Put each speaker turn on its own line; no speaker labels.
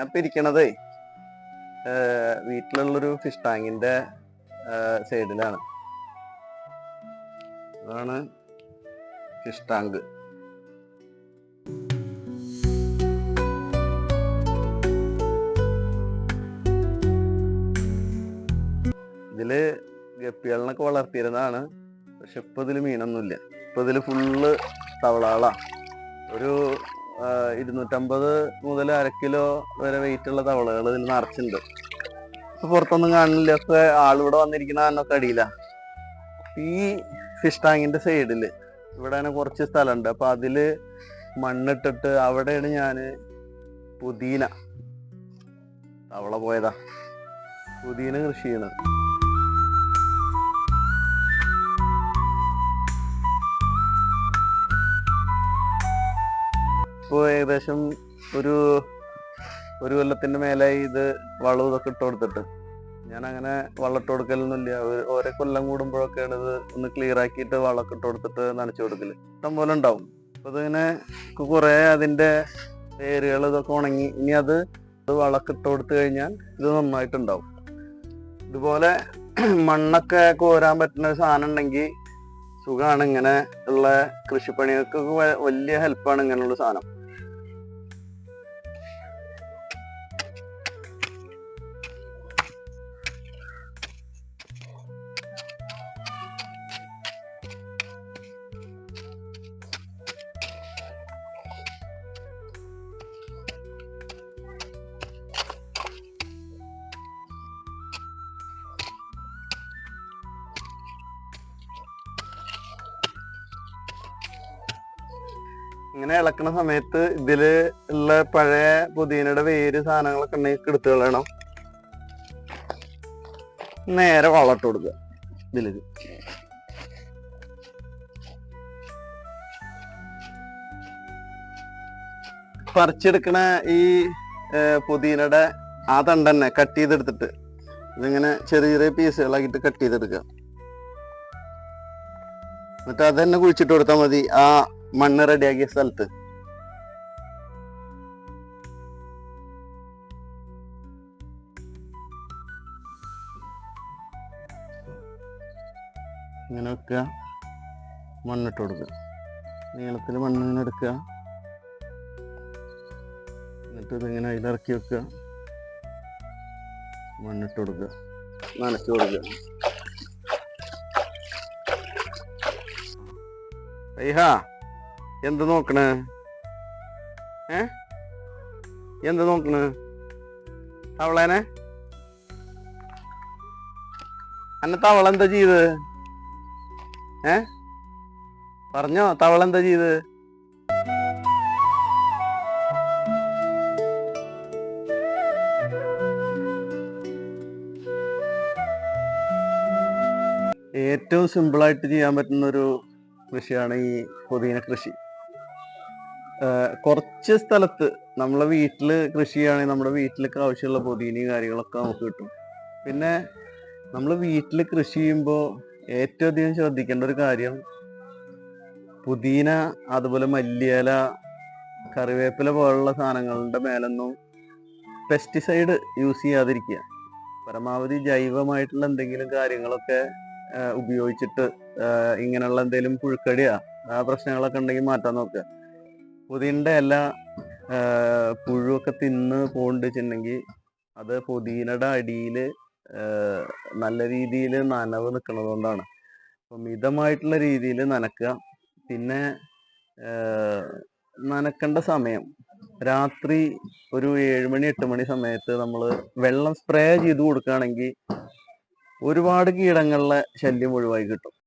ഞാനിപ്പോ ഇരിക്കണതേ വീട്ടിലുള്ളൊരു ഫിഷ് ടാങ്കിന്റെ സൈഡിലാണ്. അതാണ് ഫിഷ് ടാങ്ക്. ഇതില് ഗപ്പികളിനൊക്കെ വളർത്തിയിരുന്നതാണ്. പക്ഷെ ഇപ്പൊ ഇതില് മീനൊന്നുമില്ല. ഇപ്പൊ ഇതില് ഫുള്ള് തവളകളാ. ഒരു 250 മുതൽ അര കിലോ വരെ വെയിറ്റ് ഉള്ള തവളകൾ ഇതിൽ നിറച്ചുണ്ട്. ഇപ്പൊ പുറത്തൊന്നും കാണില്ല. ഒക്കെ ആളിവിടെ വന്നിരിക്കുന്ന കാരണമൊക്കെ അടിയില്ല. ഈ ഫിഷ് ടാങ്കിന്റെ സൈഡില് ഇവിടെ തന്നെ കുറച്ച് സ്ഥലമുണ്ട്. അപ്പൊ അതില് മണ്ണിട്ടിട്ട് അവിടെയാണ് ഞാന് പുതിന, തവള പോയതാ, പുതിന കൃഷി ചെയ്യണത്. ഇപ്പൊ ഏകദേശം ഒരു കൊല്ലത്തിന്റെ മേലായി ഇത് വളവും ഇതൊക്കെ ഇട്ട് കൊടുത്തിട്ട്. ഞാൻ അങ്ങനെ വളം ഇട്ട് കൊടുക്കലൊന്നുമില്ല. ഓരോ കൊല്ലം കൂടുമ്പോഴൊക്കെയാണ് ഇത് ഒന്ന് ക്ലിയർ ആക്കിയിട്ട് വളമൊക്കെ ഇട്ട് കൊടുത്തിട്ട് നനച്ചു കൊടുക്കല്. ഇഷ്ടം പോലെ ഉണ്ടാവും. അപ്പൊ ഇതിങ്ങനെ കുറെ അതിന്റെ വേരുകൾ ഇതൊക്കെ ഉണങ്ങി. ഇനി അത് വളമൊക്കെ ഇട്ട് കൊടുത്തു കഴിഞ്ഞാൽ ഇത് നന്നായിട്ടുണ്ടാവും. ഇതുപോലെ മണ്ണൊക്കെ കോരാൻ പറ്റുന്ന ഒരു സാധനം ഉണ്ടെങ്കിൽ സുഖമാണ്. ഇങ്ങനെ ഉള്ള കൃഷിപ്പണികൾക്ക് വലിയ ഹെൽപ്പാണ് ഇങ്ങനെയുള്ള സാധനം. ഇങ്ങനെ ഇളക്കണ സമയത്ത് ഇതില് ഉള്ള പഴയ പുതിനയുടെ വേര് സാധനങ്ങളൊക്കെ ഉണ്ടെങ്കിൽ എടുത്തു കളയണം. നേരെ വളമിട്ട് കൊടുക്കുക. ഇതിലേക്ക് പറിച്ചെടുക്കണ ഈ പുതിനയുടെ ആ തണ്ട് തന്നെ കട്ട് ചെയ്തെടുത്തിട്ട് ഇതിങ്ങനെ ചെറിയ ചെറിയ പീസുകളാക്കിയിട്ട് കട്ട് ചെയ്തെടുക്കുക. എന്നിട്ട് അത് തന്നെ കുഴിച്ചിട്ട് കൊടുത്താൽ മതി ആ മണ്ണ് റെഡിയാക്കിയ സ്ഥലത്ത്. ഇങ്ങനെ വെക്കുക, മണ്ണിട്ട് കൊടുക്കുക. നീളത്തിൽ മണ്ണിങ്ങനെ എടുക്കുക. എന്നിട്ട് ഇതിങ്ങനെ അതിലിറക്കി വെക്കുക, മണ്ണിട്ട് കൊടുക്കുക, നനച്ചു കൊടുക്കുക. അയ്യാ, എന്ത് നോക്കണ്? എന്ത് നോക്കണ്? തവളേനെ? അന്നെ തവള എന്താ ചെയ്ത്? പറഞ്ഞോ, തവള എന്താ ചെയ്ത്? ഏറ്റവും സിമ്പിളായിട്ട് ചെയ്യാൻ പറ്റുന്ന ഒരു കൃഷിയാണ് ഈ പുതിന കൃഷി. കുറച്ച് സ്ഥലത്ത് നമ്മളെ വീട്ടില് കൃഷി ചെയ്യുകയാണെങ്കിൽ നമ്മുടെ വീട്ടിലേക്ക് ആവശ്യമുള്ള പുതിനയും കാര്യങ്ങളൊക്കെ നമുക്ക് കിട്ടും. പിന്നെ നമ്മൾ വീട്ടിൽ കൃഷി ചെയ്യുമ്പോൾ ഏറ്റവും അധികം ശ്രദ്ധിക്കേണ്ട ഒരു കാര്യം, പുതിന അതുപോലെ മല്ലിയില, കറിവേപ്പില പോലുള്ള സാധനങ്ങളുടെ മേലൊന്നും പെസ്റ്റിസൈഡ് യൂസ് ചെയ്യാതിരിക്കുക. പരമാവധി ജൈവമായിട്ടുള്ള എന്തെങ്കിലും കാര്യങ്ങളൊക്കെ ഉപയോഗിച്ചിട്ട് ഇങ്ങനെയുള്ള എന്തെങ്കിലും പുഴുക്കടിയാ പ്രശ്നങ്ങളൊക്കെ ഉണ്ടെങ്കിൽ മാറ്റാൻ നോക്കുക. പുതിനയുടെ എല്ലാ പുഴുവൊക്കെ തിന്ന് പോണ്ടിട്ടുണ്ടെങ്കിൽ അത് പുതിനയുടെ അടിയിൽ നല്ല രീതിയിൽ നനവ് നിൽക്കുന്നത് കൊണ്ടാണ്. അപ്പം മിതമായിട്ടുള്ള രീതിയിൽ നനക്കുക. പിന്നെ നനക്കേണ്ട സമയം രാത്രി ഒരു 7 മണി 8 മണി സമയത്ത് നമ്മൾ വെള്ളം സ്പ്രേ ചെയ്ത് കൊടുക്കുകയാണെങ്കിൽ ഒരുപാട് കീടങ്ങളുടെ ശല്യം ഒഴിവായി കിട്ടും.